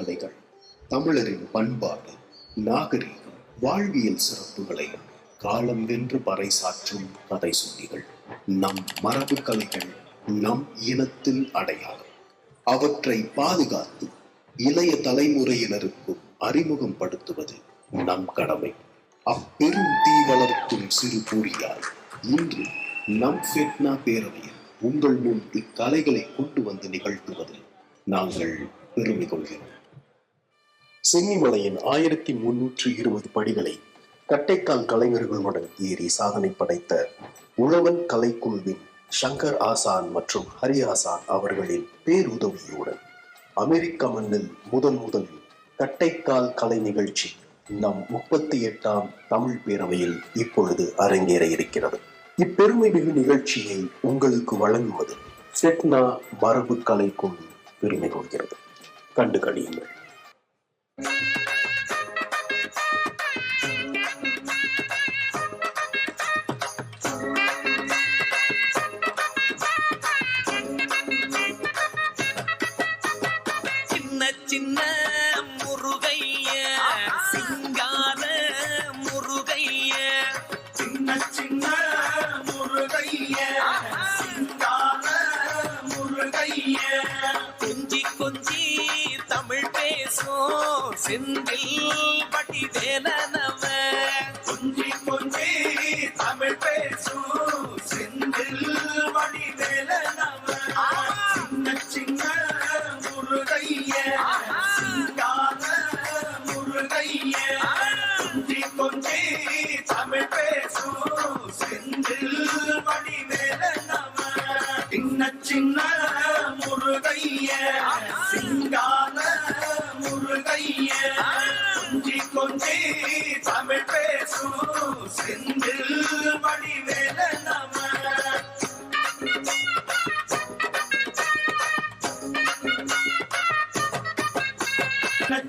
கதைகள் தமிழரின் பண்பாடு, நாகரீகம், வாழ்வியல் சிறப்புகளை காலம் வென்று பறைசாற்றும் கதை சொல்லிகள். நம் மரபு கலைகள் நம் இனத்தின் அடையாளம். அவற்றை பாதுகாத்து இளைய தலைமுறையினருக்கும் அறிமுகம் படுத்துவது நம் கடமை. அப்பெரும் தீ வளர்க்கும் சிறு பொறியாய் இன்று நம் ஃபெட்னா பேரவையில் உங்கள் முன் இக்கலைகளை கொண்டு வந்து நிகழ்த்துவது நாங்கள் பெருமை கொள்கிறோம். சென்னிமலையின் 1320 படிகளை கட்டைக்கால் கலைஞர்களுடன் ஏறி சாதனை படைத்த உழவன் கலைக்குழுவின் சங்கர் ஆசான் மற்றும் ஹரி ஆசான் அவர்களின் பேருதவியுடன் அமெரிக்க மண்ணில் முதலில் கட்டைக்கால் கலை நிகழ்ச்சி நம் 38ஆம் தமிழ் பேரவையில் இப்பொழுது அரங்கேற இருக்கிறது. இப்பெருமை மிகு நிகழ்ச்சியை உங்களுக்கு வழங்குவது ஃபெட்னா மரபு கலைக்குழு பெருமை கொள்கிறது. கண்டு கழியுங்கள். சின்ன முருகைய சிங்கார முருகைய, சின்ன முருகைய சிங்கார முருகைய, கொஞ்சி கொஞ்சி தமிழ் பேசும் செந்தில் பட்டி வேலனவ, கொஞ்சி கொஞ்சி தமிழ் பேசும் செந்தில் பட்டி வேலனவ, சின்ன முருகைய சிங்கார முருகைய, கொஞ்சி கொஞ்சி தமிழ் பேசும் செந்தில் பட்டி வேலனவ, சின்ன முருகைய சிங்கார முருகைய, கொஞ்சி கொஞ்சி தமிழ் பேசும் செந்தில் பட்டி வேலனவ.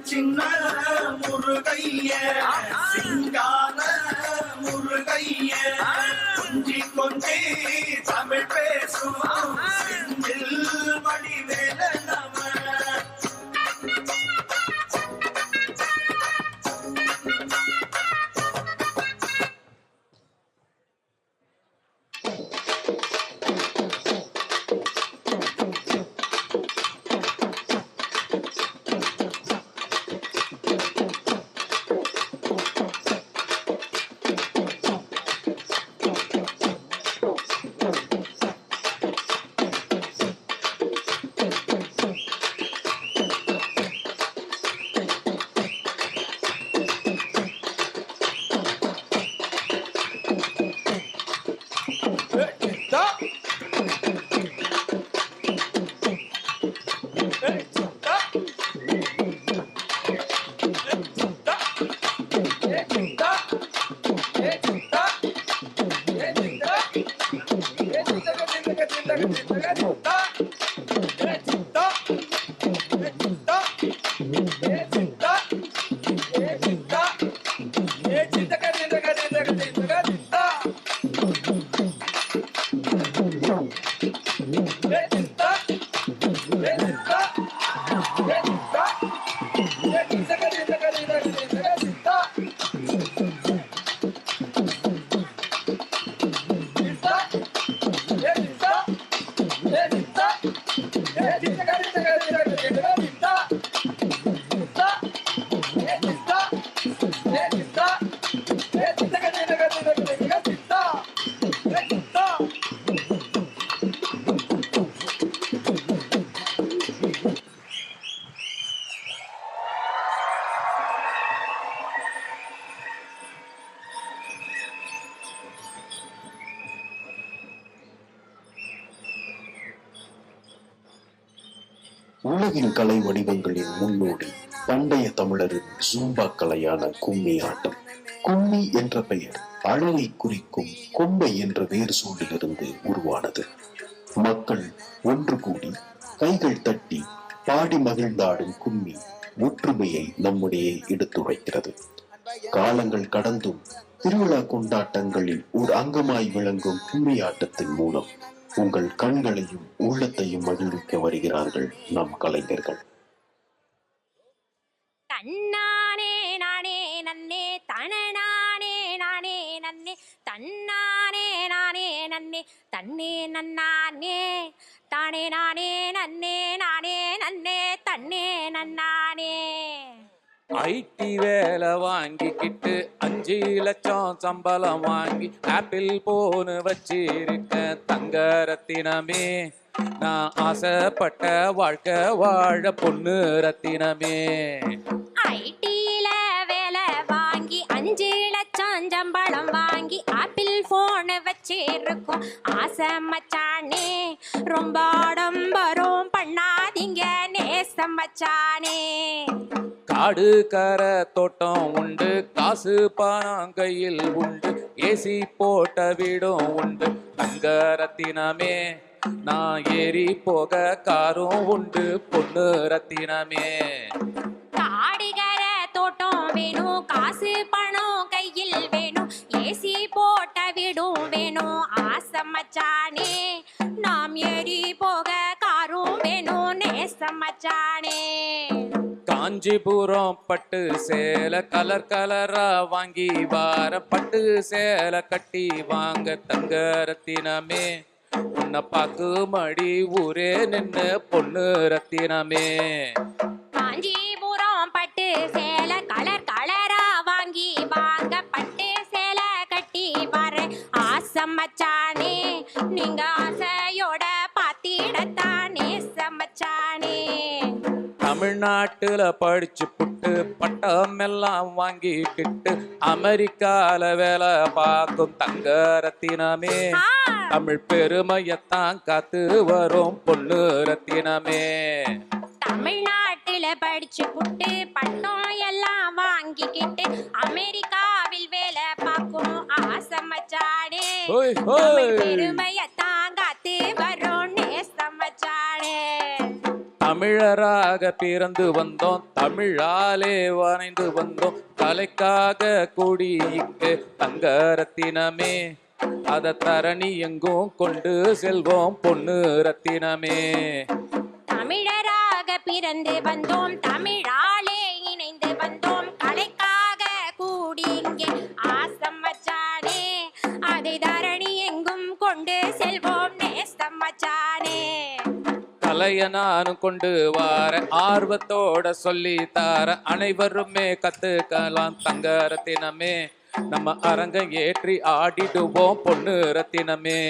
சின்ன முருகைய சிங்கார முருகைய, கொஞ்சி கொஞ்சி தமிழ் பேசும் செந்தில் பட்டி வேலனவ. உலகின் கலை வடிவங்களின் முன்னோடி பண்டைய தமிழரின் ஜூம்பா கலையான கும்மி ஆட்டம். கும்மி என்ற பெயர் அழகை குறிக்கும் கொம்பை என்ற வேறு சூழிலிருந்து உருவானது. மக்கள் ஒன்று கூடி கைகள் தட்டி பாடி மகிழ்ந்தாடும் கும்மி ஒற்றுமையை நம்முடைய எடுத்துரைக்கிறது. காலங்கள் கடந்தும் திருவிழா கொண்டாட்டங்களில் ஒரு அங்கமாய் விளங்கும் கும்மி ஆட்டத்தின் மூலம் உங்கள் கண்களையும் உள்ளத்தையும் மகிழ்விக்க வருகிறார்கள் நம் கலைஞர்கள். தன்னானே நானே நன்னே தனநானே நானே நன்னே தன்னானே நானே நன்னே தன்னே நன்னானே தானே நானே நன்னே நானே நன்னே தன்னே நன்னானே. ஐடி வேலை வாங்கிக்கிட்டு 5 லட்சம் சம்பளம் வாங்கி ஆப்பிள் போனு வச்சிருக்க தங்க ரத்தினமே, நான் ஆசைப்பட்ட வாழ்க்கை வாழ பொண்ணு ரத்தினமே. ஐடியில வேலை வாங்கி 5 லட்சம் சம்பளம் வாங்கி ஆப்பிள் போன் வச்சிருக்கோம் ஆசை மச்சானே, ரொம்ப ஆடம்பரம் பண்ணாதீங்க நேசம் மச்சானே. காடு கரை தோட்டம் உண்டு, காசு பணம் கையில் உண்டு, ஏசி போட்ட வீடும் உண்டு தங்க ரத்தினமே, நான் ஏறி போக காரும் உண்டு பொண்ணு ரத்தினமே. காடுகர தோட்டம் வேணும், காசு பணம் கையில் வேணும், ஏசி போட்ட வீடும் வேணும் ஆசை மச்சானே, நாம் ஏறி போக காரும் வேணும் நேசம் மச்சானே. காஞ்சிபுரம் பட்டு சேலை கலர் கலரா வாங்கி வார பட்டு சேலை கட்டி வாங்க தங்க ரத்தினமே, உன்னை பாக்கு மடி ஊரே நின்று பொண்ணு ரத்தினமே. காஞ்சிபுரம் பட்டு சேலை கலர் கலரா வாங்கி வாங்க பட்டு சேலை கட்டி வர ஆசை மச்சானே, நீங்க ஆசையோட பாத்திடத்தான் நேசம் மச்சானே. தமிழ்நாட்டுல படிச்சு புட்டு பட்டம் எல்லாம் வாங்கிக்கிட்டு அமெரிக்கால வேலை பார்க்கும் தங்க ரத்தினமே, தமிழ் பெருமையத்தான் காத்து வரும் பொண்ணு ரத்தினமே. தமிழ்நாட்டுல படிச்சு புட்டு பட்டம் எல்லாம் வாங்கிக்கிட்டு அமெரிக்காவில் வேலை பார்க்கும் ஆசை மச்சானே, ஹோய் ஹோய். தமிழ் பெருமையத்தான் காத்து வரும் நேசம் மச்சானே. தமிழராக பிறந்து வந்தோம், தமிழாலே வரைந்து வந்தோம், கலைக்காக கூடி இங்கு தங்க ரத்தினமே, அத தரணி எங்கும் கொண்டு செல்வோம் பொண்ணு ரத்தினமே. தமிழராக பிறந்து வந்தோம், தமிழாலே இணைந்து வந்தோம், கலைக்காக கூடி இங்கே ஆசை மச்சானே, அதை தரணி எங்கும் கொண்டு செல்வோம் நேசம் மச்சானே. கலைய நானும் கொண்டு வார ஆர்வத்தோட சொல்லி தார அனைவருமே கத்துக்கலாம் தங்க ரத்தினமே, நம்ம அரங்க ஏற்றி ஆடிடுவோம் பொண்ணு ரத்தினமே.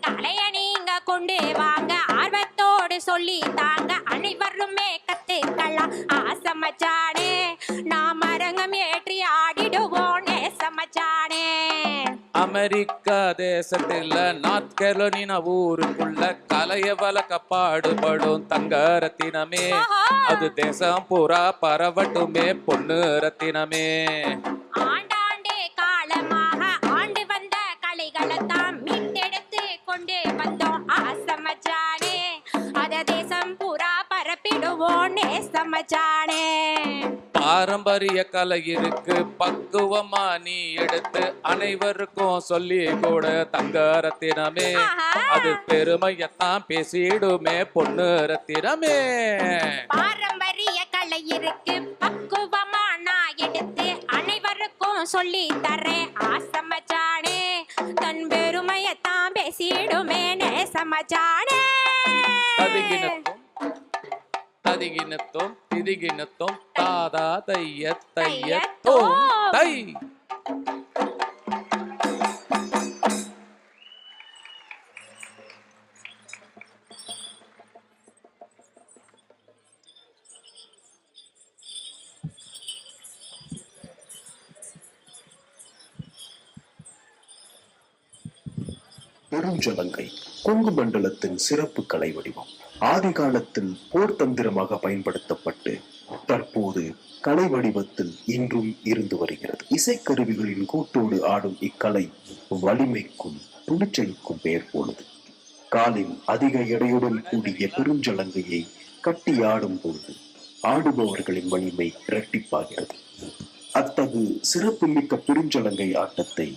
கலைய நீங்க கொண்டு வாங்க ஆர்வத்தோடு சொல்லி தாங்க அனைவருமே கத்துக்கலாம் ஆசை மச்சானே, நாம் அரங்கம் ஏற்றி ஆடிடுவோம் நேசம் மச்சானே. அமெரிக்கா தேசத்துல நார்த் கரோலினா ஊருக்குள்ள கலைய வளர்க்க பாடுபடும் தங்க ரத்தினமே, அது தேசம் பூரா பரவட்டுமே பொண்ணு ரத்தினமே. ஆண்டாண்டே காலமாக ஆண்டு வந்த கலைகளைத்தான் மீட்டெடுத்து கொண்டு வந்தோம் ஆசை மச்சானே, அத தேசம் பூரா பரப்பிடுவோம் நேசம் மச்சானே. பாரம்பரிய கலை இருக்கு பக்குவமா நீ எடுத்து அனைவருக்கும் சொல்லி கூட தங்க ரத்தினமே, அது பெருமையத்தான் பேசிடுமே பொண்ணு ரத்தினமே. பாரம்பரிய கலை இருக்கு பக்குவமா நான் எடுத்து அனைவருக்கும் சொல்லி தரேன் ஆசை மச்சானே, தன் பெருமையத்தான் பேசிடுமே நேசம் மச்சானே. ததிகினத்தோம் திதிகினத்தோம் தாதா தையத்தோம் தை. பெருஞ்சலங்கை கொங்கு மண்டலத்தின் சிறப்பு கலை வடிவம். ஆதி காலத்தில் போர் தந்திரமாக பயன்படுத்தப்பட்டு தற்போது கலை வடிவத்தில் இன்றும் இருந்து வருகிறது. இசைக்கருவிகளின் கூட்டோடு ஆடும் இக்கலை வலிமைக்கும் துணிச்சலுக்கும் பெயர் போனது. காலில் அதிக எடையுடன் கூடிய பெருஞ்சலங்கையை கட்டி ஆடும் பொழுது ஆடுபவர்களின் வலிமை இரட்டிப்பாகிறது. அத்தகு சிறப்புமிக்க பெருஞ்சலங்கை ஆட்டத்தை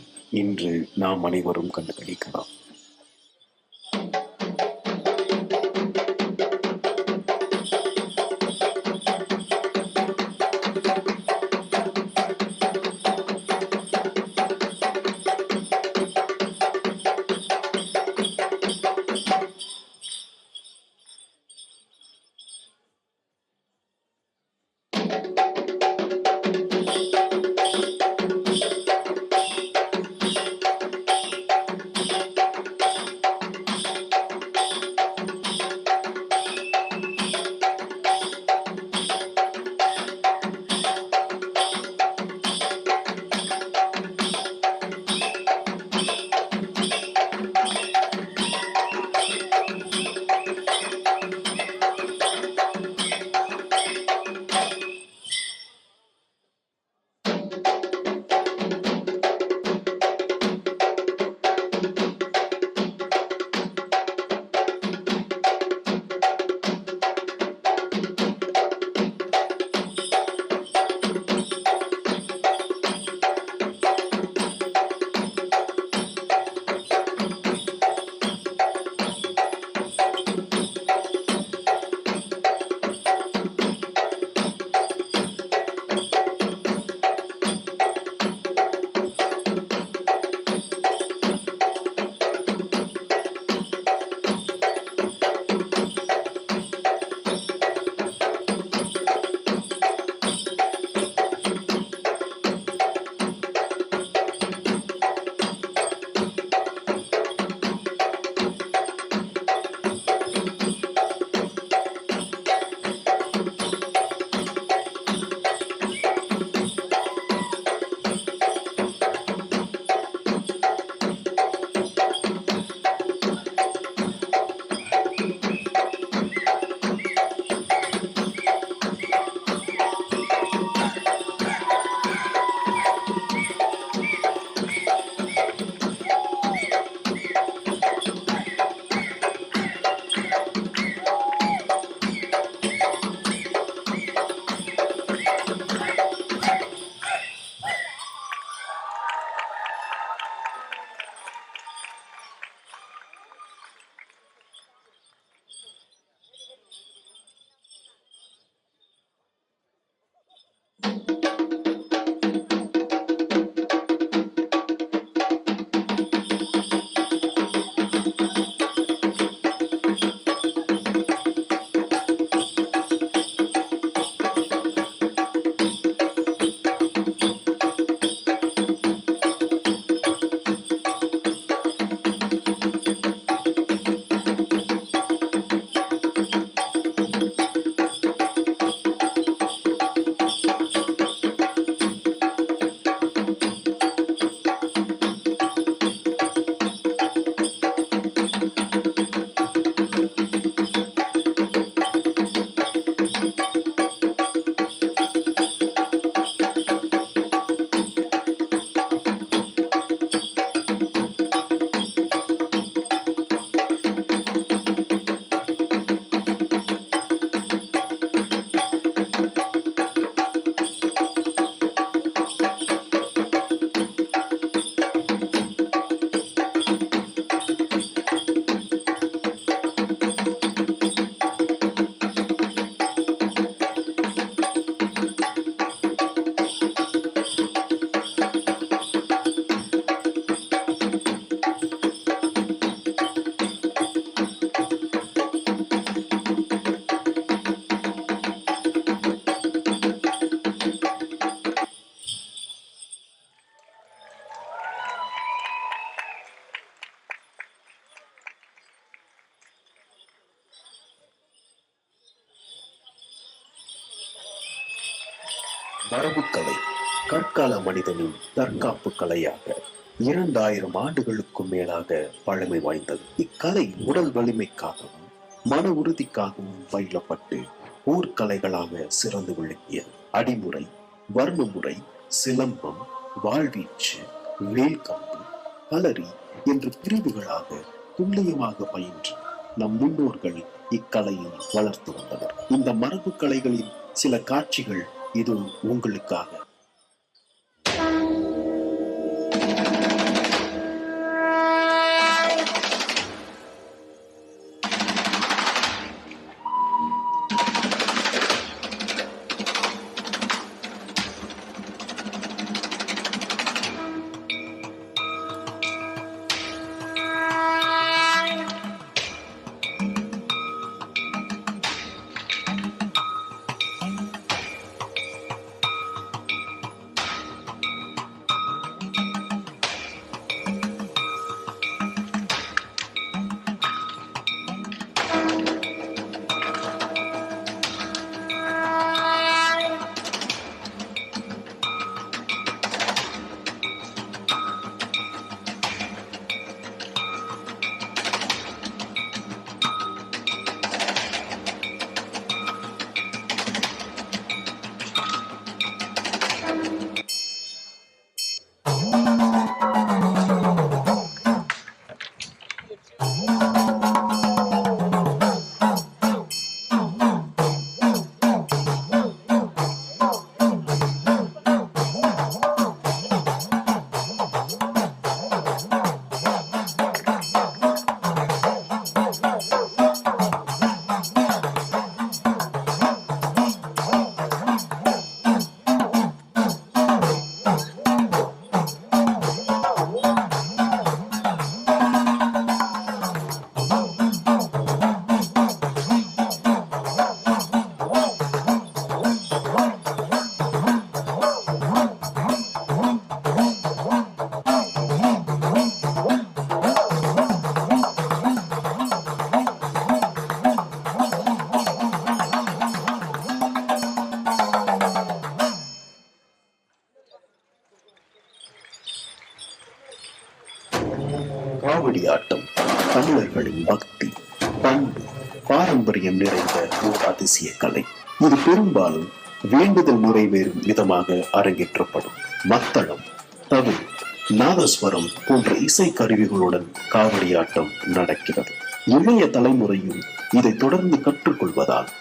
இன்று நாம் அனைவரும் கண்டுகளிக்கலாம். மரபுக்கலை கற்கால மனிதனின் தற்காப்பு கலையாக 2000 ஆண்டுகளுக்கும் மேலாக பழமை வாய்ந்தது. இக்கலை உடல் வலிமைக்காகவும் மன உறுதிக்காகவும் பயிலப்பட்டு போர்க்கலைகளாக சிறந்து விளங்கியது. அடிமுறை, வர்ணமுறை, சிலம்பம், வாழ்வீச்சு, வேல்கம்பு, களரி என்று பிரிவுகளாக துல்லியமாக பயின்று நம் முன்னோர்கள் இக்கலையை வளர்த்து வந்தனர். இந்த மரபு கலைகளின் சில காட்சிகள் இது உங்களுக்காக. காவடி ஆட்டம் தமிழர்களின் பக்தி, பண்பு, பாரம்பரியம் நிறைந்த ஓர் அதிசய கலை. இது பெரும்பாலும் வேண்டுதல் நிறைவேறும் விதமாக அரங்கேற்றப்படும். மத்தளம், தவில், நாதஸ்வரம் போன்ற இசை கருவிகளுடன் காவடி ஆட்டம் நடக்கிறது. இளைய தலைமுறையும் இதை தொடர்ந்து கற்றுக்கொள்வதால்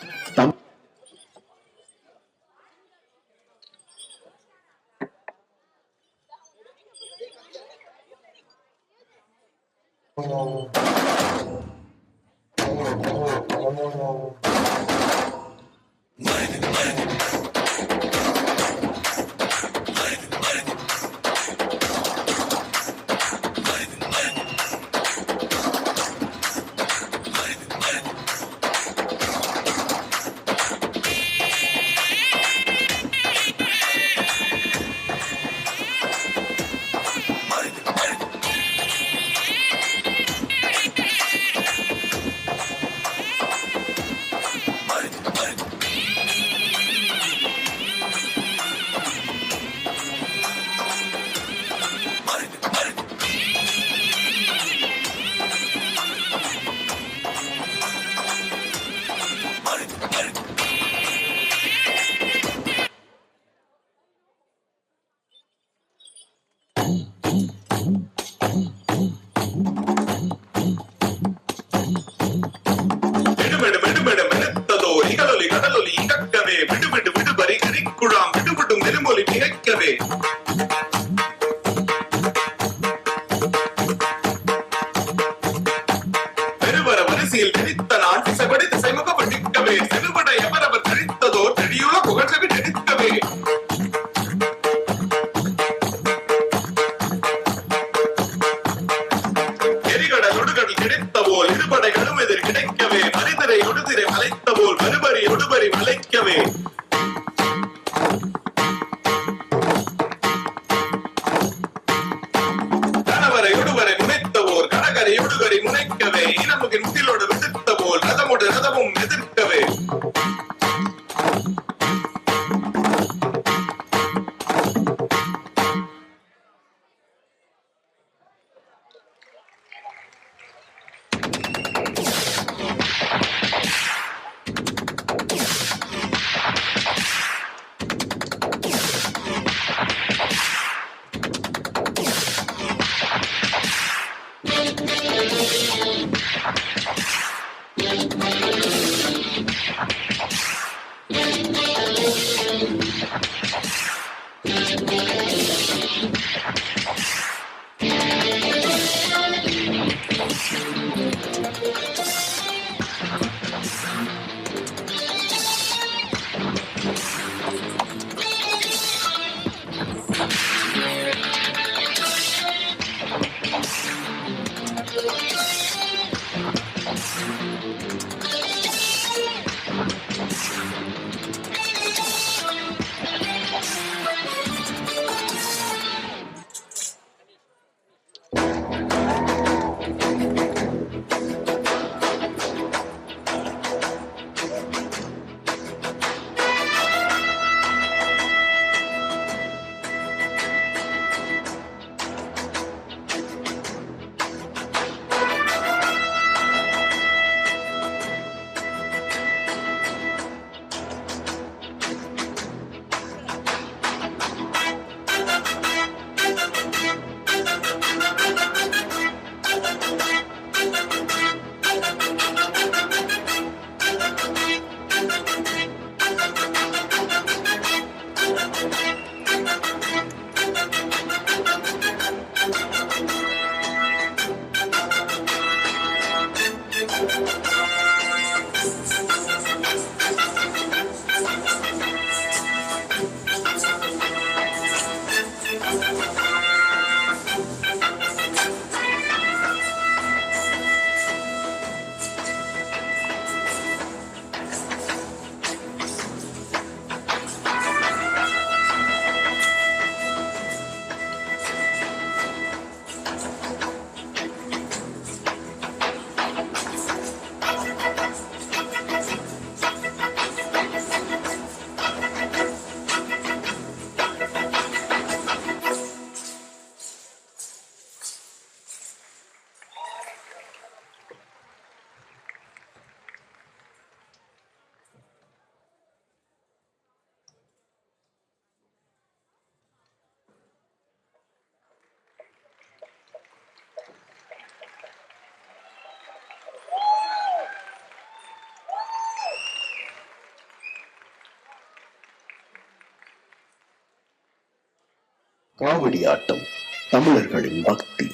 காவடி ஆட்டம் தமிழர்களின் பக்தி,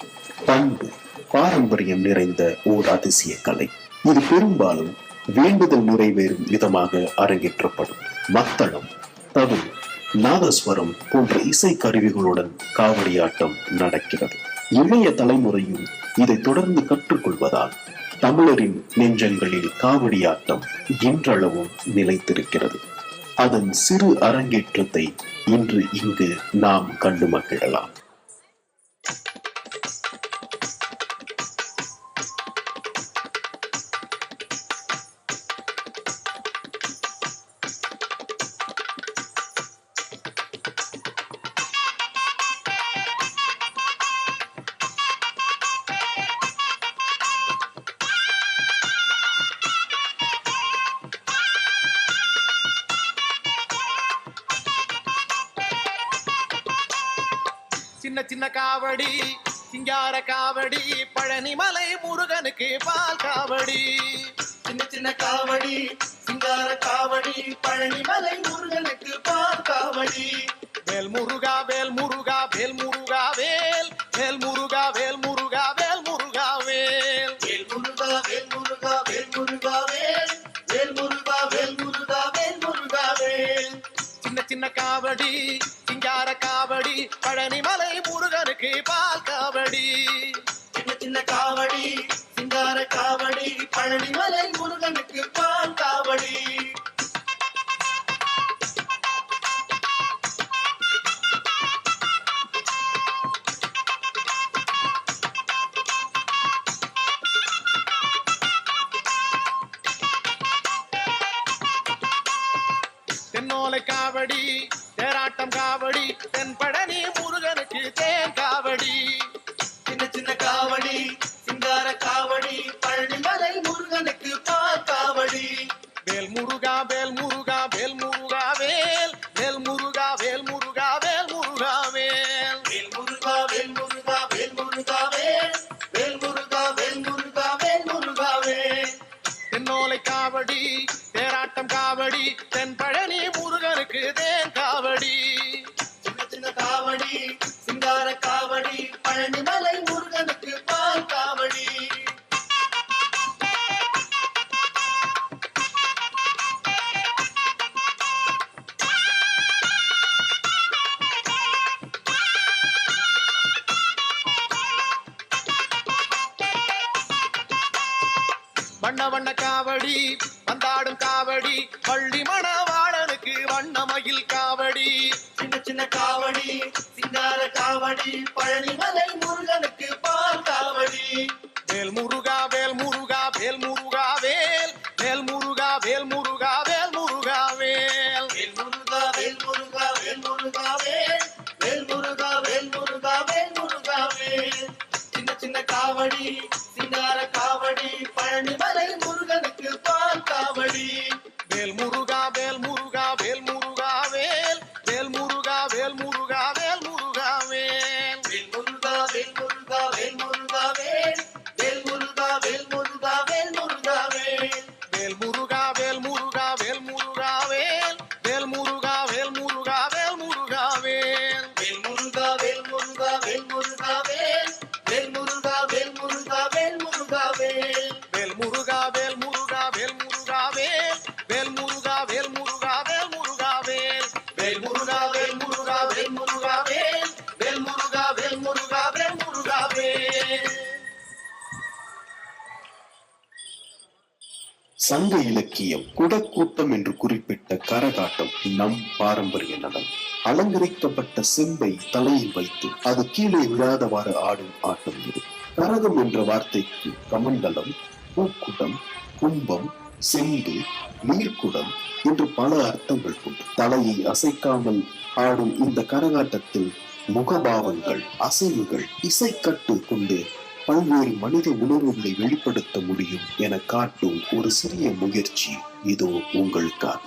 பண்பு, பாரம்பரியம் நிறைந்த ஓர் அதிசய கலை. இது பெரும்பாலும் வேண்டுதல் நிறைவேறும் விதமாக அரங்கேற்றப்படும். மத்தளம், தவில், நாதஸ்வரம் போன்ற இசை கருவிகளுடன் காவடி ஆட்டம் நடக்கிறது. இளைய தலைமுறையும் இதை தொடர்ந்து கற்றுக்கொள்வதால் தமிழரின் நெஞ்சங்களில் காவடி ஆட்டம் இன்றளவும் நிலைத்திருக்கிறது. அதன் சிறு அரங்கேற்றத்தை இன்று இங்கு நாம் கண்டு மகிழலாம். சின்ன சின்ன காவடி, சிங்கார காவடி, பழனிமலை முருகனுக்கு பால் காவடி. சின்ன சின்ன காவடி, சிங்கார காவடி, பழனிமலை முருகனுக்கு பால் காவடி. வேல் முருகா வேல் முருகா வேல் முருகா வேல், வேல் முருகா வேல் முருகா வேல் முருகா வேல், வேல் முருகா வேல் முருகா வேல் முருகா வேல், வேல் முருகா வேல் முருகா வேல் முருகா வேல். சின்ன சின்ன காவடி, சிங்கார காவடி, பழனிமலை முருகனுக்கு பால் காவடி. சின்ன சின்ன காவடி, சிங்கார காவடி, பழனிமலை முருகனுக்கு பால் காவடி. தென்னோலை காவடி, தேராட்டம் காவடி, தென்பழனி முருகனுக்கு தேன் காவடி. சின்ன சின்ன காவடி, சிங்கார காவடி, பழனிமலை முருகனுக்கு பால் காவடி. வேல் முருகா வேல் முருகா வேல் முருகா வேல், வேல் முருகா வேல் முருகா வேல் முருகா வேல், வேல் முருகா வேல் முருகா வேல் முருகா வேல், வேல் முருகா வேல் முருகா வேல் முருகா வேல். தென்னோலை காவடி, தேராட்டம் காவடி, தென்பழனி முருகனுக்கு தேன் காவடி. சின்ன சின்ன காவடி, சிங்கார காவடி, பழனிமலை முருகனுக்கு பால் காவடி. வண்ண வண்ண காவடி, வந்தாடும் காவடி, பள்ளி மணவாளனுக்கு வண்ணமயில் காவடி. சின்ன சின்ன காவடி, சிங்கார காவடி, பழனிமலை முருகனுக்கு சின்ன காவடி சிங்கார காவடி பழனிமலை முருகனுக்கு பால் காவடி வேல் முருகா வேல் முருகா வேல் முருகா வேல் வேல் முருகா வேல் முருகா வேல் முருகா வேல் வேல் முருகா வேல் முருகா வேல் முருகா வேல் வேல் முருகா வேல் முருகா வேல் முருகா வேல் வேல் முருகா வேல் முருகா வேல் முருகா வேல் வேல் முருகா வேல் முருகா வேல் முருகா வேல் வேல் முருகா வேல் முருகா வேல் முருகா வேல் வேல் முருகா வேல் முருகா வேல் முருகா வேல் வேல் முருகா வேல் முருகா வேல் முருகா வேல் வேல் முருகா வேல் முருகா வேல் முருகா வேல் வேல் முருகா வேல் முருகா வேல் முருகா வேல் வேல் முருகா வேல் முருகா வேல் முருகா வேல். சங்க இலக்கியம் குடக்கூட்டம் என்று குறிப்பிட்ட கரகாட்டம் நம் பாரம்பரிய நடனம். அலங்கரிக்கப்பட்ட செம்பை தலையில் வைத்து அது கீழே விழாதவாறு ஆடும் ஆட்டம் இது. கரகம் என்ற வார்த்தைக்கு கமண்டலம், பூக்குடம், கும்பம், செம்பு, நீர்க்குடம் என்று பல அர்த்தங்கள் கொண்டு தலையை அசைக்காமல் ஆடும் இந்த கரகாட்டத்தில் முகபாவங்கள், அசைவுகள், இசைக்கட்டு கொண்டு பல்வேறு மனித உணர்வுகளை வெளிப்படுத்த முடியும் என காட்டும் ஒரு சிறிய முயற்சி இதோ உங்களுக்காக.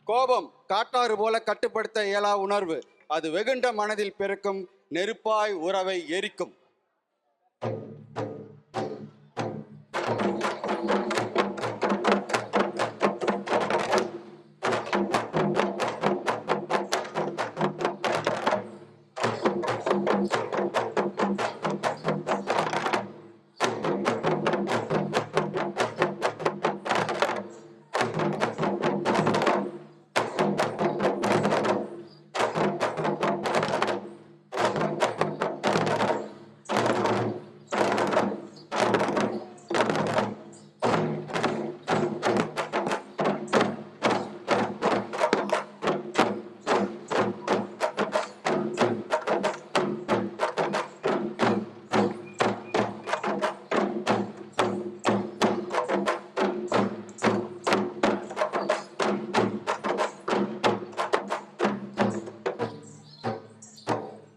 கோபம் காட்டாறு போல கட்டுப்படுத்த இயலா உணர்வு. அது வெகுண்ட மனதில் பெருக்கும் நெருப்பாய் உறவை எரிக்கும்.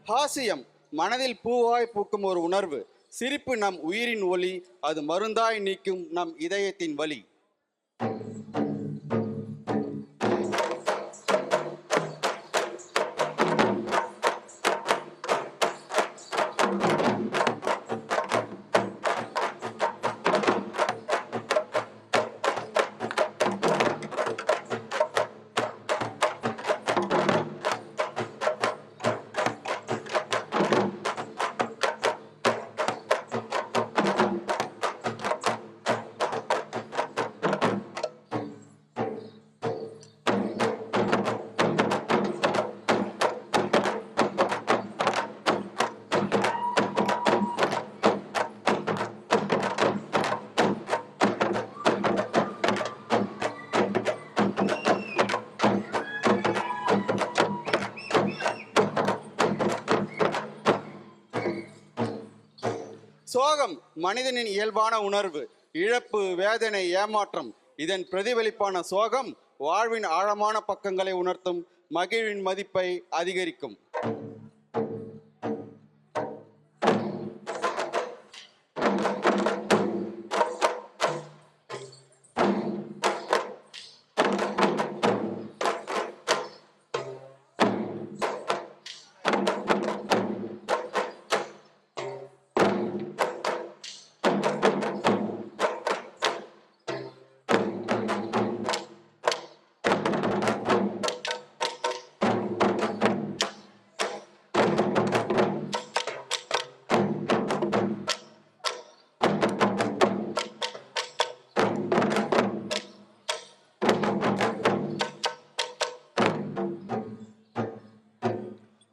ஹாசியம் மனதில் பூவாய் பூக்கும் ஒரு உணர்வு. சிரிப்பு நம் உயிரின் ஒளி. அது மருந்தாய் நீக்கும் நம் இதயத்தின் வலி. சோகம் மனிதனின் இயல்பான உணர்வு. இழப்பு, வேதனை, ஏமாற்றம் இதன் பிரதிபலிப்பான சோகம் வாழ்வின் ஆழமான பக்கங்களை உணர்த்தும். மகிழ்வின் மதிப்பை அதிகரிக்கும்.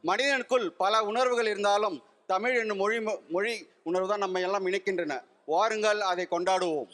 மனிதனுக்குள் பல உணர்வுகள் இருந்தாலும் தமிழ் என்னும் மொழி உணர்வு தான் நம்ம எல்லாம் இணைக்கின்றன. வாருங்கள், அதை கொண்டாடுவோம்.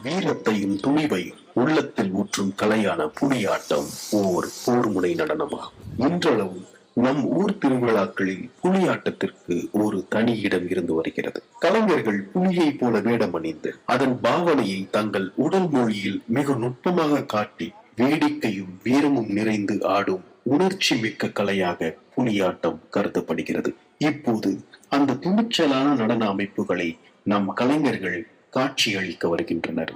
வீரத்தையும் துணிவையும் உள்ளத்தில் ஊற்றும் கலையான புலியாட்டம் ஓர் போர்முனை நடனமாகும். இன்றளவும் நம் ஊர் திருவிழாக்களில் புலியாட்டத்திற்கு ஒரு தனி இடம் இருந்து வருகிறது. கலைஞர்கள் புலியை போல வேடம் அணிந்து அதன் பாவனையை தங்கள் உடல் மொழியில் மிக நுட்பமாக காட்டி வேடிக்கையும் வீரமும் நிறைந்து ஆடும் உணர்ச்சி மிக்க கலையாக புலியாட்டம் கருதப்படுகிறது. இப்போது அந்த துணிச்சலான நடன அமைப்புகளை நம் கலைஞர்கள் காட்சியளிக்க வருகின்றனர்.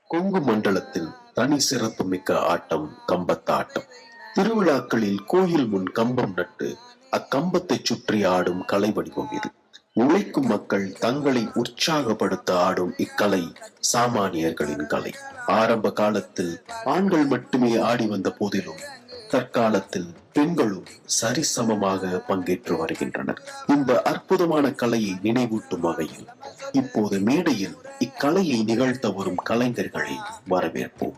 கொங்கு மண்டலத்தில் தனி சிறப்பு மிக்க ஆட்டம் கம்பத்தாட்டம். திருவிழாக்களில் கோயில் முன் கம்பம் நட்டு அக்கம்பத்தை சுற்றி ஆடும் கலை வடிவம் இது. உழைக்கும் மக்கள் தங்களை உற்சாகப்படுத்த ஆடும் இக்கலை சாமானியர்களின் கலை. ஆரம்ப காலத்தில் ஆண்கள் மட்டுமே ஆடி வந்த போதிலும் தற்காலத்தில் பெண்களும் சரிசமமாக பங்கேற்று வருகின்றனர். இந்த அற்புதமான கலையை நினைவூட்டும் வகையில் இப்போது மேடையில் இக்கலையை நிகழ்த்த வரும் கலைஞர்களை வரவேற்போம்.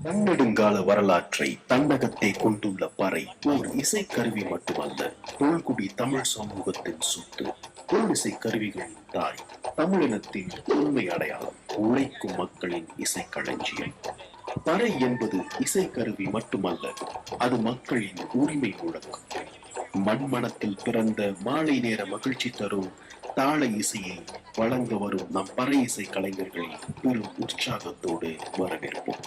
பன்னெடுங்கால வரலாற்றை தன்னகத்தே கொண்டுள்ள பறை ஓர் இசைக்கருவி மட்டுமல்ல, தொல்குடி தமிழ் சமூகத்தின் சொத்து. தொழிலிசை கருவிகளின் தாய், தமிழினத்தின் உண்மை அடையாளம், உழைக்கும் மக்களின் இசைக்களஞ்சியம். பறை என்பது இசைக்கருவி மட்டுமல்ல, அது மக்களின் உரிமை முழக்கம். மண்மணத்தில் பிறந்த மாலை நேர மகிழ்ச்சி தரும் தாள இசையை வழங்க வரும் நம் பறை இசை கலைஞர்களை பெரும் உற்சாகத்தோடு வரவேற்போம்.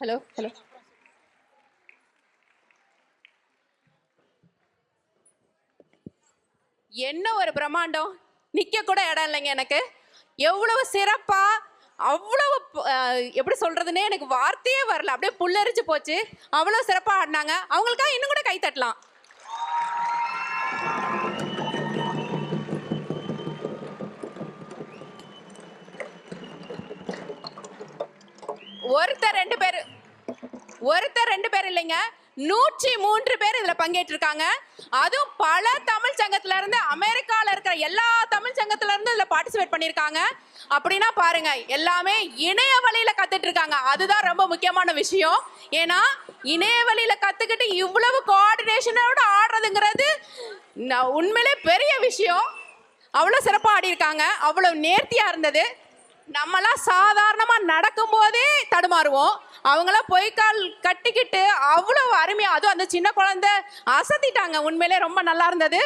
Hello hello. என்ன ஒரு பிரம்மாண்டம், நிக்க கூட இடம் இல்லைங்க எனக்கு. எவ்வளவு சிறப்பா, அவ்வளவு எப்படி சொல்றதுன்னே எனக்கு வார்த்தையே வரல, அப்படியே புல்லரிச்சு போச்சு. அவ்வளவு சிறப்பா ஆடினாங்க. அவங்களுக்காக இன்னும் கூட கை தட்டலாம். ஒருத்தர் ரெண்டு பேர் இல்லைங்க, 103 பேர் இதுல பங்கேற்றிருக்காங்க. அதுவும் பல தமிழ் சங்கத்துல இருந்து, அமெரிக்கால இருக்கிற எல்லா தமிழ் சங்கத்துல இருந்து இதுல பார்ட்டிசிபேட் பண்ணிருக்காங்க. அப்படின்னா பாருங்க, எல்லாமே இணைய வழியில கத்துட்டு இருக்காங்க. அதுதான் ரொம்ப முக்கியமான விஷயம். ஏன்னா இணைய வழியில கத்துக்கிட்டு இவ்வளவு கோஆர்டினேஷனோட ஆடுறதுங்கிறது உண்மையிலே பெரிய விஷயம். அவ்வளவு சிறப்பா ஆடி இருக்காங்க. அவ்வளவு நேர்த்தியா இருந்தது. நம்மளாம் சாதாரணமா நடக்கும் போதே தடுமாறுவோம். அவங்களாம் பொய்க்கால் கட்டிக்கிட்டு அவ்வளவு அருமையா, அதுவும் அந்த சின்ன குழந்தை அசத்திட்டாங்க. உண்மையிலே ரொம்ப நல்லா இருந்தது.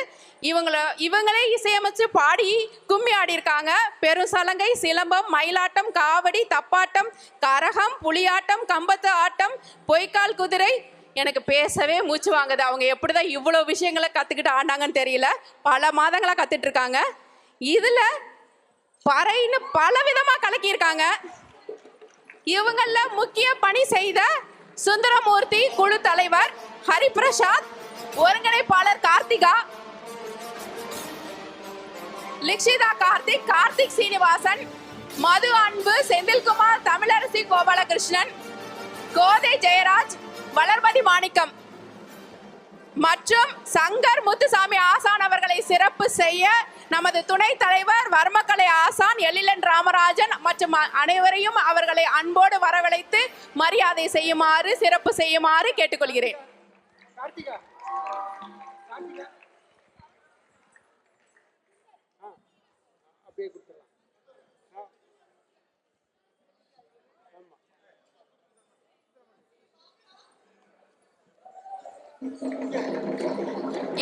இவங்களே இசையமைச்சு பாடி கும்மி ஆடி இருக்காங்க. பெரும் சலங்கை, சிலம்பம், மயிலாட்டம், காவடி, தப்பாட்டம், கரகம், புலியாட்டம், கம்பத்து ஆட்டம், பொய்க்கால் குதிரை. எனக்கு பேசவே மூச்சு வாங்குது. அவங்க எப்படிதான் இவ்வளவு விஷயங்களை கத்துக்கிட்டு ஆடினாங்கன்னு தெரியல. பல மாதங்களா கத்துட்டு இருக்காங்க. இதுல பறைன்னு பல விதமா கலக்கியிருக்காங்க. இவங்கள முக்கிய பணி செய்த சுந்தரமூர்த்தி, குழு தலைவர் ஹரிபிரசாத், ஒருங்கிணைப்பாளர் கார்த்திகா, லிக்ஷிதா கார்த்திக், கார்த்திக் சீனிவாசன், மது அன்பு, செந்தில்குமார், தமிழரசி கோபாலகிருஷ்ணன், கோதை ஜெயராஜ், வளர்மதி மாணிக்கம் மற்றும் சங்கர் முத்துசாமி ஆசான் அவர்களை சிறப்பு செய்ய நமது துணை தலைவர் வர்மக்கலை ஆசான் எழிலன் ராமராஜன் மற்றும் அனைவரையும் அவர்களை அன்போடு வரவழைத்து மரியாதை செய்யுமாறு, சிறப்பு செய்யுமாறு கேட்டுக்கொள்கிறேன்.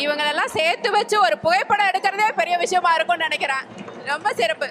இவங்களெல்லாம் சேர்த்து வச்சு ஒரு புகைப்படம் எடுக்கிறதே பெரிய விஷயமா இருக்கும்னு நினைக்கிறேன். ரொம்ப சிறப்பு.